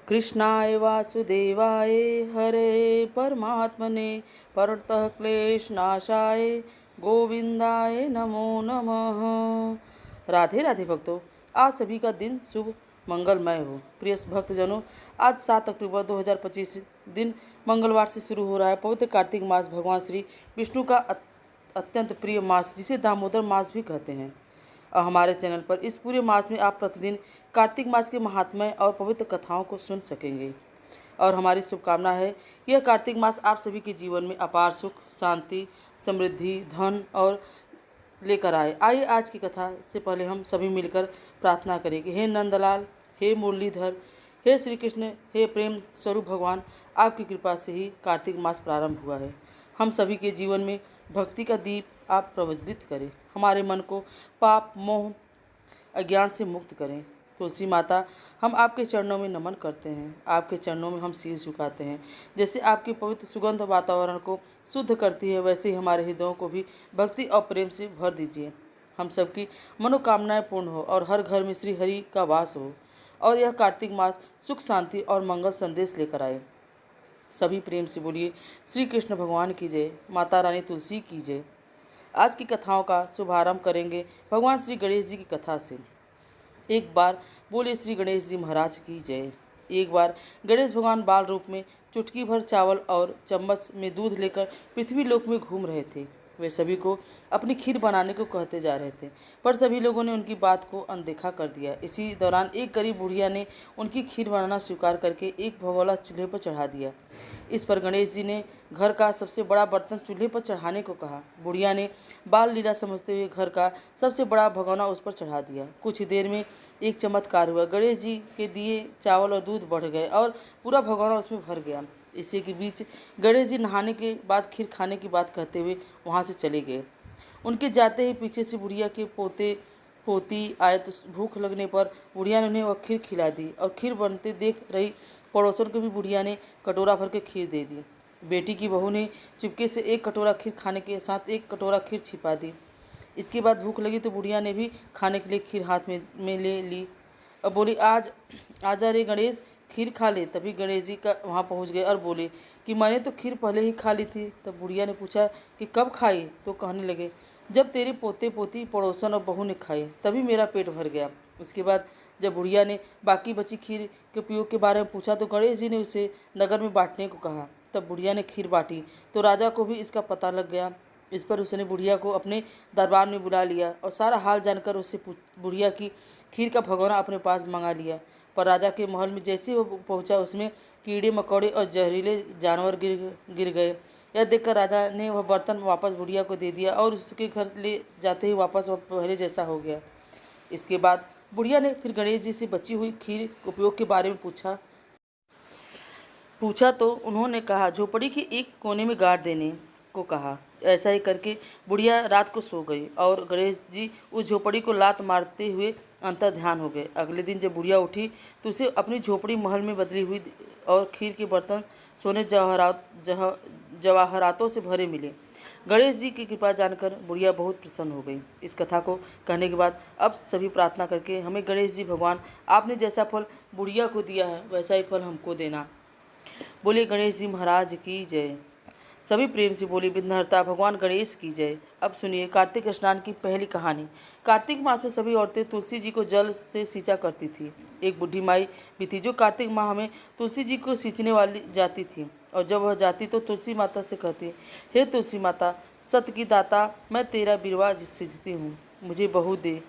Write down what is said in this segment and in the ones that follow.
कृष्णाय वासुदेवाय हरे परमात्मने परतः क्लेशनाशाय गोविंदाय नमो नमः। राधे राधे भक्तों, आज सभी का दिन शुभ मंगलमय हो। प्रिय भक्तजनों, आज 7 अक्टूबर 2025 दिन मंगलवार से शुरू हो रहा है पवित्र कार्तिक मास, भगवान श्री विष्णु का अत्यंत प्रिय मास, जिसे दामोदर मास भी कहते हैं। और हमारे चैनल पर इस पूरे मास में आप प्रतिदिन कार्तिक मास के महात्म्य और पवित्र कथाओं को सुन सकेंगे। और हमारी शुभकामना है यह कार्तिक मास आप सभी के जीवन में अपार सुख, शांति, समृद्धि, धन और लेकर आए। आइए आज की कथा से पहले हम सभी मिलकर प्रार्थना करें कि हे नंदलाल, हे मुरलीधर, हे श्री कृष्ण, हे प्रेम स्वरूप भगवान, आपकी कृपा से ही कार्तिक मास प्रारंभ हुआ है। हम सभी के जीवन में भक्ति का दीप आप प्रज्वलित करें, हमारे मन को पाप, मोह, अज्ञान से मुक्त करें। तुलसी माता, हम आपके चरणों में नमन करते हैं, आपके चरणों में हम शीश झुकाते हैं। जैसे आपकी पवित्र सुगंध वातावरण को शुद्ध करती है, वैसे ही हमारे हृदयों को भी भक्ति और प्रेम से भर दीजिए। हम सबकी मनोकामनाएं पूर्ण हो और हर घर में श्री हरि का वास हो, और यह कार्तिक मास सुख, शांति और मंगल संदेश लेकर आए। सभी प्रेम से बोलिए श्री कृष्ण भगवान की जय, माता रानी तुलसी की जय। आज की कथाओं का शुभारंभ करेंगे भगवान श्री गणेश जी की कथा से। एक बार बोले श्री गणेश जी महाराज की जय। एक बार गणेश भगवान बाल रूप में चुटकी भर चावल और चम्मच में दूध लेकर पृथ्वी लोक में घूम रहे थे। वे सभी को अपनी खीर बनाने को कहते जा रहे थे, पर सभी लोगों ने उनकी बात को अनदेखा कर दिया। इसी दौरान एक गरीब बुढ़िया ने उनकी खीर बनाना स्वीकार करके एक भगोला चूल्हे पर चढ़ा दिया। इस पर गणेश जी ने घर का सबसे बड़ा बर्तन चूल्हे पर चढ़ाने को कहा। बुढ़िया ने बाल लीला समझते हुए घर का सबसे बड़ा भगोना उस पर चढ़ा दिया। कुछ ही देर में एक चमत्कार हुआ। गणेश जी के दिए चावल और दूध बढ़ गए और पूरा भगोना उसमें भर गया। इसी के बीच गणेश जी नहाने के बाद खीर खाने की बात कहते हुए वहाँ से चले गए। उनके जाते ही पीछे से बुढ़िया के पोते पोती आए तो भूख लगने पर बुढ़िया ने उन्हें वह खीर खिला दी, और खीर बनते देख रही पड़ोसन को भी बुढ़िया ने कटोरा भर के खीर दे दी। बेटी की बहू ने चुपके से एक कटोरा खीर खाने के साथ एक कटोरा खीर छिपा दी। इसके बाद भूख लगी तो बुढ़िया ने भी खाने के लिए खीर हाथ में ले ली और बोली, आज आजा रे गणेश, खीर खा ले। तभी गणेश जी का वहाँ पहुँच गए और बोले कि मैंने तो खीर पहले ही खा ली थी। तब बुढ़िया ने पूछा कि कब खाई? तो कहने लगे, जब तेरे पोते पोती, पड़ोसन और बहू ने खाई तभी मेरा पेट भर गया। इसके बाद जब बुढ़िया ने बाकी बची खीर के उपयोग के बारे में पूछा तो गणेश जी ने उसे नगर में बांटने को कहा। तब बुढ़िया ने खीर बांटी तो राजा को भी इसका पता लग गया। इस पर उसने बुढ़िया को अपने दरबार में बुला लिया और सारा हाल जानकर उससे बुढ़िया की खीर का भगोना अपने पास मंगा लिया। पर राजा के महल में जैसे ही वो पहुंचा, उसमें कीड़े मकोड़े और जहरीले जानवर गिर गए। यह देखकर राजा ने वह बर्तन वापस बुढ़िया को दे दिया और उसके घर ले जाते ही वापस वह पहले जैसा हो गया। इसके बाद बुढ़िया ने फिर गणेश जी से बची हुई खीर उपयोग के बारे में पूछा तो उन्होंने कहा, झोपड़ी के एक कोने में गाड़ देने को कहा। ऐसा ही करके बुढ़िया रात को सो गई और गणेश जी उस झोपड़ी को लात मारते हुए अंतर ध्यान हो गए। अगले दिन जब बुढ़िया उठी तो उसे अपनी झोपड़ी महल में बदली हुई और खीर के बर्तन सोने जवाहरातों से भरे मिले। गणेश जी की कृपा जानकर बुढ़िया बहुत प्रसन्न हो गई। इस कथा को कहने के बाद अब सभी प्रार्थना करके हमें गणेश जी भगवान, आपने जैसा फल बुढ़िया को दिया है वैसा ही फल हमको देना। बोले गणेश जी महाराज की जय। सभी प्रेम से बोले विघ्नहर्ता भगवान गणेश की जय। अब सुनिए कार्तिक स्नान की पहली कहानी। कार्तिक मास में सभी औरतें तुलसी जी को जल से सींचा करती थी। एक बुढ़ी माई भी थी जो कार्तिक माह में तुलसी जी को सींचने वाली जाती थी, और जब वह जाती तो तुलसी माता से कहती, हे तुलसी माता, सत्य की दाता, मैं तेरा बिरवा सींचती हूँ, मुझे बहू दे,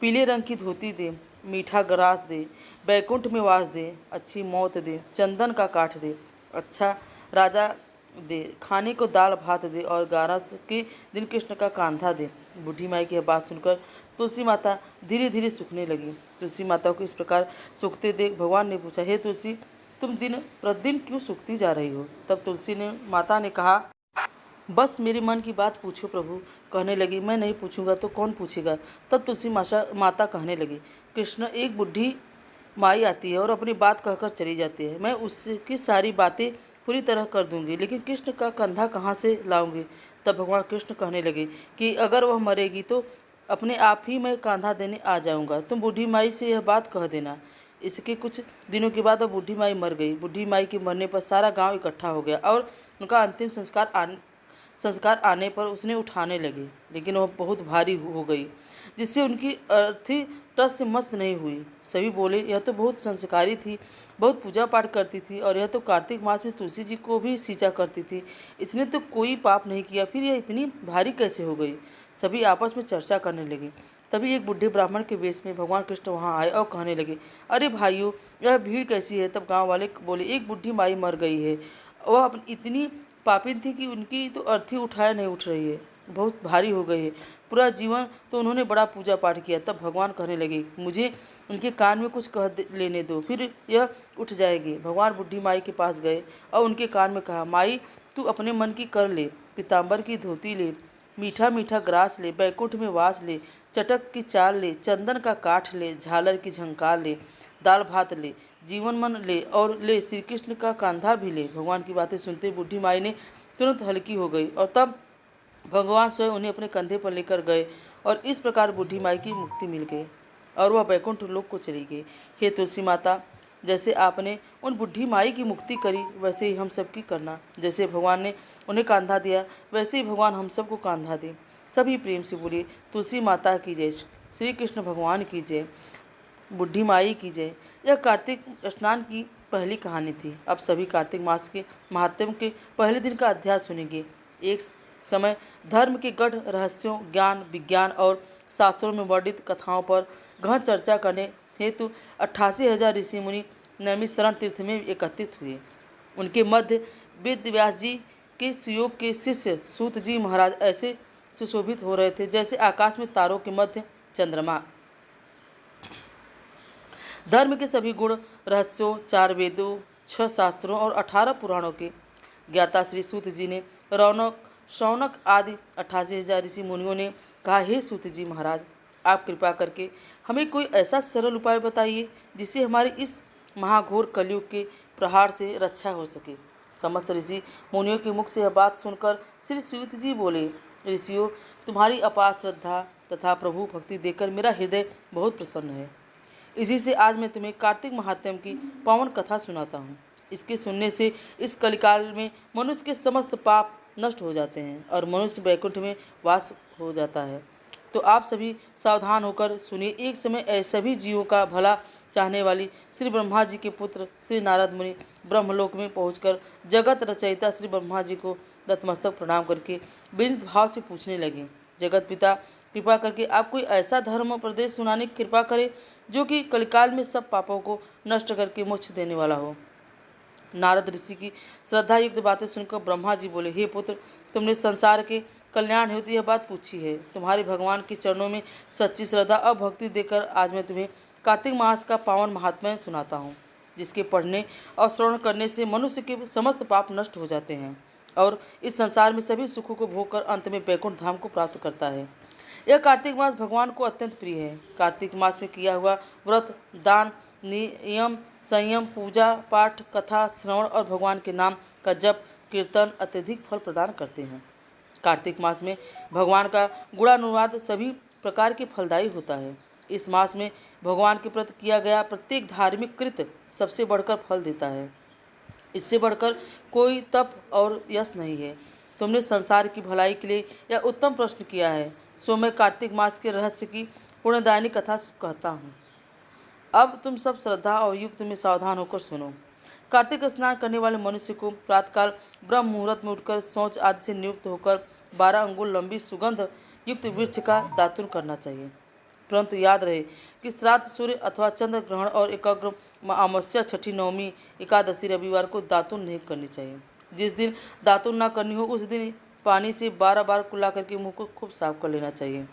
पीले रंग की धोती दे, मीठा ग्रास दे, बैकुंठ में वास दे, अच्छी मौत दे, चंदन का काठ दे, अच्छा राजा दे, खाने को दाल भात दे, और 11 के दिन कृष्ण का कांधा दे। बूढ़ी माई की बात सुनकर तुलसी माता धीरे धीरे सूखने लगी। तुलसी माता को इस प्रकार सूखते देख भगवान ने पूछा, हे तुलसी, तुम दिन प्रतिदिन क्यों सूखती जा रही हो? तब तुलसी ने माता ने कहा, बस मेरे मन की बात पूछो प्रभु। कहने लगी, मैं नहीं पूछूंगा तो कौन पूछेगा? तब तुलसी माता कहने लगी, कृष्ण, एक बुढ़ी माई आती है और अपनी बात कहकर चली जाती है। मैं उसकी सारी बातें पूरी तरह कर दूंगी, लेकिन कृष्ण का कंधा कहाँ से लाऊंगी? तब भगवान कृष्ण कहने लगे कि अगर वह मरेगी तो अपने आप ही मैं कंधा देने आ जाऊंगा। तुम बूढ़ी माई से यह बात कह देना। इसके कुछ दिनों के बाद वह बूढ़ी माई मर गई। बूढ़ी माई के मरने पर सारा गांव इकट्ठा हो गया और उनका अंतिम संस्कार आने पर उसने उठाने लगे, लेकिन वह बहुत भारी हो गई, जिससे उनकी अर्थी टस से मस नहीं हुई। सभी बोले, यह तो बहुत संस्कारी थी, बहुत पूजा पाठ करती थी, और यह तो कार्तिक मास में तुलसी जी को भी सींचा करती थी। इसने तो कोई पाप नहीं किया, फिर यह इतनी भारी कैसे हो गई? सभी आपस में चर्चा करने लगे। तभी एक बुढ़े ब्राह्मण के वेश में भगवान कृष्ण वहाँ आए और कहने लगे, अरे भाइयों, यह भीड़ कैसी है? तब गांव वाले बोले, एक बुढ़ी माई मर गई है। वह इतनी पापिन थी कि उनकी तो अर्थी उठाया नहीं उठ रही है, बहुत भारी हो गई है। पूरा जीवन तो उन्होंने बड़ा पूजा पाठ किया। तब भगवान कहने लगे, मुझे उनके कान में कुछ लेने दो, फिर यह उठ जाएंगे। भगवान बुढ़ी माई के पास गए और उनके कान में कहा, माई तू अपने मन की कर ले, पीताम्बर की धोती ले, मीठा मीठा ग्रास ले, बैकुंठ में वास ले, चटक की चाल ले, चंदन का काठ ले, झालर की झंकार ले, दाल भात ले, जीवन मन ले, और ले श्री कृष्ण का कांधा भी ले। भगवान की बातें सुनते बूढ़ी माई ने तुरंत हल्की हो गई और तब भगवान स्वयं उन्हें अपने कंधे पर लेकर गए, और इस प्रकार बूढ़ी माई की मुक्ति मिल गई और वह बैकुंठ लोक को चली गई। हे तुलसी माता, जैसे आपने उन बूढ़ी माई की मुक्ति करी, वैसे ही हम सबकी करना। जैसे भगवान ने उन्हें कांधा दिया, वैसे ही भगवान हम सबको कांधा दे। सभी प्रेम से बोलिए, तुलसी माता की जय, श्री कृष्ण भगवान की जय, बूढ़ी माई की जय। यह कार्तिक स्नान की पहली कहानी थी। अब सभी कार्तिक मास के महात्म्य के पहले दिन का अध्याय सुनेंगे। एक समय धर्म के गढ़ रहस्यों, ज्ञान, विज्ञान और शास्त्रों में वर्णित कथाओं पर गहन चर्चा करने हेतु 88,000 ऋषि मुनि नैमिषारण्य तीर्थ में एकत्रित हुए। उनके मध्य वेद व्यास जी के सुयोग के शिष्य सूत जी महाराज ऐसे सुशोभित हो रहे थे जैसे आकाश में तारों के मध्य चंद्रमा। धर्म के सभी गुण, रहस्यों, 4 वेदों, 6 शास्त्रों और 18 पुराणों के ज्ञाता श्री सूत जी ने शौनक आदि 88,000 ऋषि मुनियों ने कहा, हे सूत जी महाराज, आप कृपा करके हमें कोई ऐसा सरल उपाय बताइए जिससे हमारे इस महाघोर कलयुग के प्रहार से रक्षा हो सके। समस्त ऋषि मुनियों के मुख से यह बात सुनकर श्री सूत जी बोले, ऋषियों, तुम्हारी अपार श्रद्धा तथा प्रभु भक्ति देखकर मेरा हृदय बहुत प्रसन्न है। इसी से आज मैं तुम्हें कार्तिक महात्म्य की पावन कथा सुनाता हूँ। इसके सुनने से इस कलिकाल में मनुष्य के समस्त पाप नष्ट हो जाते हैं और मनुष्य वैकुंठ में वास हो जाता है। तो आप सभी सावधान होकर सुनिए। एक समय ऐसे सभी जीवों का भला चाहने वाली श्री ब्रह्मा जी के पुत्र श्री नारद मुनि ब्रह्मलोक में पहुंचकर जगत रचयिता श्री ब्रह्मा जी को नतमस्तक प्रणाम करके विनम्र भाव से पूछने लगे, जगत पिता, कृपा करके आप कोई ऐसा धर्म उपदेश सुनाने की कृपा करें जो कि कलिकाल में सब पापों को नष्ट करके मोक्ष देने वाला हो। नारद ऋषि की श्रद्धा युक्त बातें सुनकर ब्रह्मा जी बोले, हे पुत्र, तुमने संसार के कल्याण हेतु यह बात पूछी है। तुम्हारे भगवान के चरणों में सच्ची श्रद्धा और भक्ति देकर आज मैं तुम्हें कार्तिक मास का पावन महात्म्य सुनाता हूँ, जिसके पढ़ने और श्रवण करने से मनुष्य के समस्त पाप नष्ट हो जाते हैं और इस संसार में सभी सुखों को भोग कर अंत में वैकुंठ धाम को प्राप्त करता है। यह कार्तिक मास भगवान को अत्यंत प्रिय है। कार्तिक मास में किया हुआ व्रत, दान, नियम, संयम, पूजा पाठ, कथा श्रवण और भगवान के नाम का जप कीर्तन अत्यधिक फल प्रदान करते हैं। कार्तिक मास में भगवान का गुणानुवाद सभी प्रकार के फलदायी होता है। इस मास में भगवान के प्रति किया गया प्रत्येक धार्मिक कृत्य सबसे बढ़कर फल देता है। इससे बढ़कर कोई तप और यश नहीं है। तुमने संसार की भलाई के लिए यह उत्तम प्रश्न किया है, सो मैं कार्तिक मास के रहस्य की पुण्यदायिनी कथा कहता हूँ। अब तुम सब श्रद्धा और युक्त में सावधान होकर सुनो। कार्तिक स्नान करने वाले मनुष्य को प्रातःकाल ब्रह्म मुहूर्त में उठकर शौच आदि से नियुक्त होकर 12 अंगुल लंबी सुगंध युक्त वृक्ष का दातुन करना चाहिए। परंतु याद रहे कि श्राद्ध, सूर्य अथवा चंद्र ग्रहण और एकाग्र अमावस्या, छठी, नवमी, एकादशी, रविवार को दातुन नहीं करनी चाहिए। जिस दिन दातुन ना करनी हो उस दिन पानी से 12 बार कुल्ला करके मुंह को खूब साफ कर लेना चाहिए।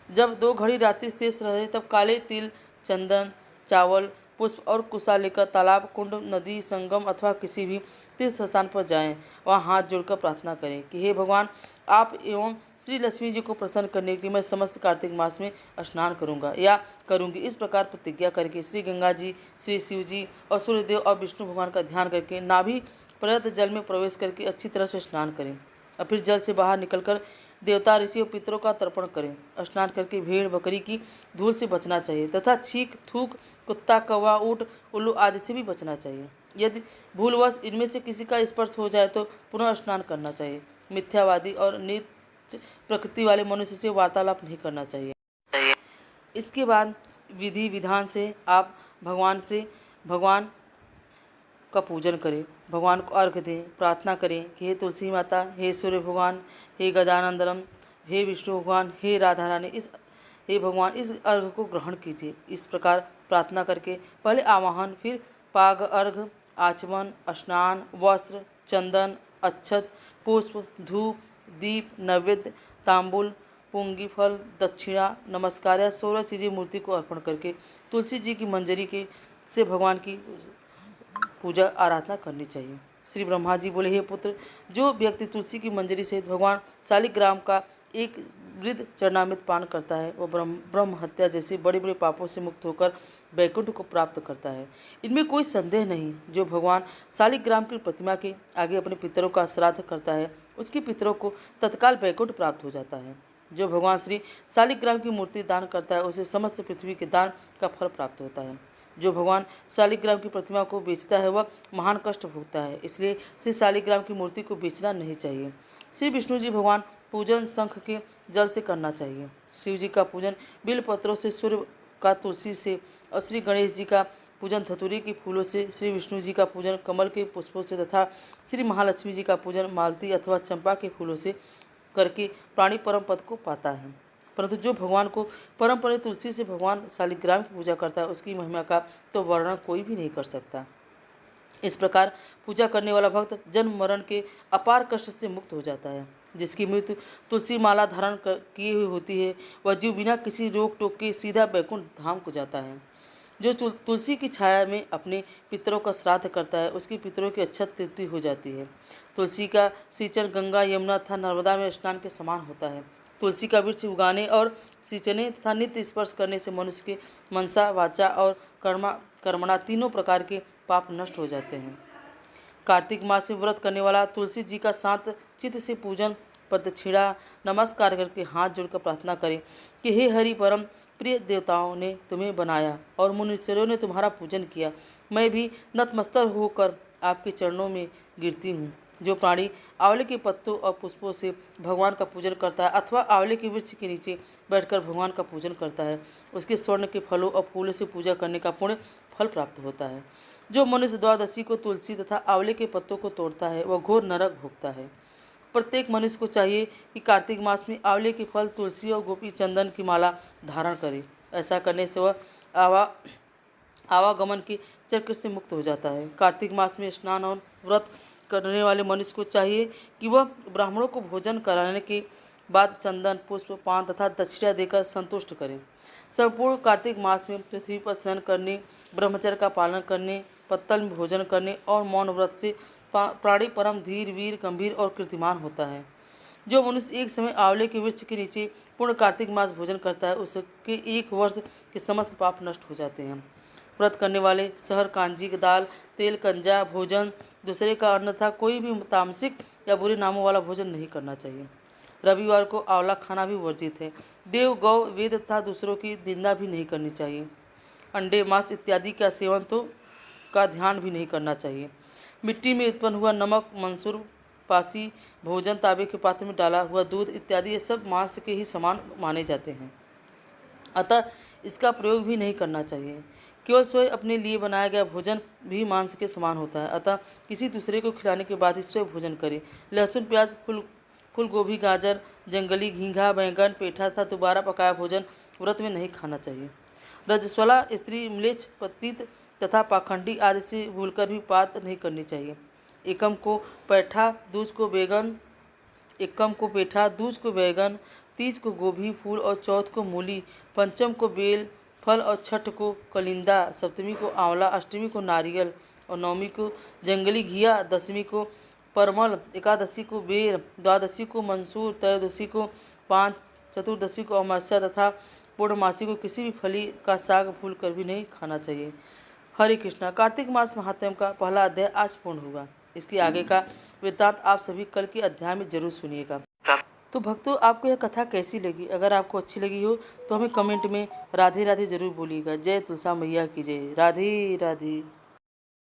जब 2 घड़ी रात्रि शेष रहे तब काले तिल, चंदन, चावल, पुष्प और कुशा लेकर तालाब, कुंड, नदी, संगम अथवा किसी भी तीर्थ स्थान पर जाएं। वहाँ हाथ जोड़कर प्रार्थना करें कि हे भगवान, आप एवं श्री लक्ष्मी जी को प्रसन्न करने के लिए मैं समस्त कार्तिक मास में स्नान करूँगा या करूँगी। इस प्रकार प्रतिज्ञा करके श्री गंगा जी, श्री शिव जी और सूर्यदेव और विष्णु भगवान का ध्यान करके नाभि पर्यंत जल में प्रवेश करके अच्छी तरह से स्नान करें और फिर जल से बाहर निकलकर देवता, ऋषि और पितरों का तर्पण करें। स्नान करके भेड़ बकरी की धूल से बचना चाहिए तथा छींक, थूक, कुत्ता, कौवा, ऊँट, उल्लू आदि से भी बचना चाहिए। यदि भूलवश इनमें से किसी का स्पर्श हो जाए तो पुनः स्नान करना चाहिए। मिथ्यावादी और नीच प्रकृति वाले मनुष्य से वार्तालाप नहीं करना चाहिए। इसके बाद विधि विधान से आप भगवान का पूजन करें, भगवान को अर्घ्य दें, प्रार्थना करें कि हे तुलसी माता, हे सूर्य भगवान, हे गजानंदनम, हे विष्णु भगवान, हे राधा रानी, हे भगवान इस अर्घ्य को ग्रहण कीजिए। इस प्रकार प्रार्थना करके पहले आवाहन, फिर पाग अर्घ्य, आचमन, स्नान, वस्त्र, चंदन, अक्षत, पुष्प, धूप, दीप, नैवेद्य, तांबुल, पुंगी फल, दक्षिणा, नमस्कार या 16 चीज़ें मूर्ति को अर्पण करके तुलसी जी की मंजरी के से भगवान की पूजा आराधना करनी चाहिए। श्री ब्रह्मा जी बोले, हे पुत्र, जो व्यक्ति तुलसी की मंजरी सहित भगवान शालिग्राम का एक वृद्ध चरणामृत पान करता है वह ब्रह्म हत्या जैसे बड़े बड़े पापों से मुक्त होकर वैकुंठ को प्राप्त करता है। इनमें कोई संदेह नहीं। जो भगवान शालिग्राम की प्रतिमा के आगे अपने पितरों का श्राद्ध करता है उसके पितरों को तत्काल वैकुंठ प्राप्त हो जाता है। जो भगवान श्री शालिग्राम की मूर्ति दान करता है उसे समस्त पृथ्वी के दान का फल प्राप्त होता है। जो भगवान शालिग्राम की प्रतिमा को बेचता है वह महान कष्ट भोगता है, इसलिए श्री शालिग्राम की मूर्ति को बेचना नहीं चाहिए। श्री विष्णु जी भगवान पूजन शंख के जल से करना चाहिए। शिव जी का पूजन बिल पत्रों से, सूर्य का तुलसी से और श्री गणेश जी का पूजन धतूरे के फूलों से, श्री विष्णु जी का पूजन कमल के पुष्पों से तथा श्री महालक्ष्मी जी का पूजन मालती अथवा चंपा के फूलों से करके प्राणी परम पद को पाता है। परंतु जो भगवान को परम तुलसी से भगवान शालिग्राम की पूजा करता है उसकी महिमा का तो वर्णन कोई भी नहीं कर सकता। इस प्रकार पूजा करने वाला भक्त जन्म मरण के अपार कष्ट से मुक्त हो जाता है। जिसकी मृत्यु तुलसी माला धारण किए हुई होती है वह जीव बिना किसी रोक टोक के सीधा वैकुंठ धाम को जाता है। जो तुलसी की छाया में अपने पितरों का श्राद्ध करता है उसकी पितरों की अक्षत तृप्ति हो जाती है। तुलसी का सिंचन गंगा, यमुना तथा नर्मदा में स्नान के समान होता है। तुलसी का वृक्ष उगाने और सिंचने तथा नित्य स्पर्श करने से मनुष्य के मनसा, वाचा और कर्मणा तीनों प्रकार के पाप नष्ट हो जाते हैं। कार्तिक मास में व्रत करने वाला तुलसी जी का शांत चित्त से पूजन, प्रदक्षिणा, नमस्कार करके हाथ जोड़कर प्रार्थना करें कि हे हरि, परम प्रिय देवताओं ने तुम्हें बनाया और मुनीश्वरों ने तुम्हारा पूजन किया। मैं भी नतमस्तक होकर आपके चरणों में गिरती हूँ। जो प्राणी आंवले के पत्तों और पुष्पों से भगवान का पूजन करता है अथवा आंवले के वृक्ष के नीचे बैठकर भगवान का पूजन करता है उसके स्वर्ण के फलों और फूलों से पूजा करने का पुण्य फल प्राप्त होता है। जो मनुष्य द्वादशी को तुलसी तथा आंवले के पत्तों को तोड़ता है वह घोर नरक भोगता है। प्रत्येक मनुष्य को चाहिए कि कार्तिक मास में आंवले के फल, तुलसी और गोपी चंदन की माला धारण करे। ऐसा करने से वह आवागमन के चक्र से मुक्त हो जाता है। कार्तिक मास में स्नान और व्रत करने वाले मनुष्य को चाहिए कि वह ब्राह्मणों को भोजन कराने के बाद चंदन, पुष्प, पान तथा दक्षिणा देकर संतुष्ट करें। संपूर्ण कार्तिक मास में पृथ्वी पर स्नान करने, ब्रह्मचर्य का पालन करने, पत्तल में भोजन करने और मौन व्रत से प्राणी परम धीर, वीर, गंभीर और कीर्तिमान होता है। जो मनुष्य एक समय आंवले के वृक्ष के नीचे पूर्ण कार्तिक मास भोजन करता है उसके 1 वर्ष के समस्त पाप नष्ट हो जाते हैं। व्रत करने वाले सहर, कांजी, दाल, तेल, कंजा भोजन, दूसरे का अन्न तथा कोई भी तामसिक या बुरे नामों वाला भोजन नहीं करना चाहिए। रविवार को आंवला खाना भी वर्जित है। देव, गौ, वेद तथा दूसरों की निंदा भी नहीं करनी चाहिए। अंडे, मांस इत्यादि का सेवन का ध्यान भी नहीं करना चाहिए। मिट्टी में उत्पन्न हुआ नमक, मंसूर, पासी भोजन, तांबे के पात्र में डाला हुआ दूध इत्यादि ये सब मांस के ही समान माने जाते हैं, अतः इसका प्रयोग भी नहीं करना चाहिए। केवल स्वयं अपने लिए बनाया गया भोजन भी मांस के समान होता है, अतः किसी दूसरे को खिलाने के बाद ही स्वयं भोजन करें। लहसुन, प्याज, फूल गोभी, गाजर, जंगली घींघा, बैंगन, पेठा तथा दोबारा पकाया भोजन व्रत में नहीं खाना चाहिए। रजस्वला स्त्री, म्लेच्छ, पतित तथा पाखंडी आदि से भूलकर भी बात नहीं करनी चाहिए। एकम को पेठा, दूज को बैगन, तीज को गोभी फूल और चौथ को मूली, पंचम को बेल फल और छठ को कलिंदा, सप्तमी को आंवला, अष्टमी को नारियल और नवमी को जंगली घिया, दशमी को परमल, एकादशी को बेर, द्वादशी को मंसूर, त्रयोदशी को पान, चतुर्दशी को अमावस्या तथा पूर्णमासी को किसी भी फली का साग भूल कर भी नहीं खाना चाहिए। हरे कृष्णा। कार्तिक मास महात्म्य का पहला अध्याय आज पूर्ण हुआ। इसके आगे का वृत्तांत आप सभी कल के अध्याय में जरूर सुनिएगा। तो भक्तों, आपको यह कथा कैसी लगी? अगर आपको अच्छी लगी हो तो हमें कमेंट में राधे राधे ज़रूर बोलिएगा। जय तुलसा मैया की जय। राधे राधे।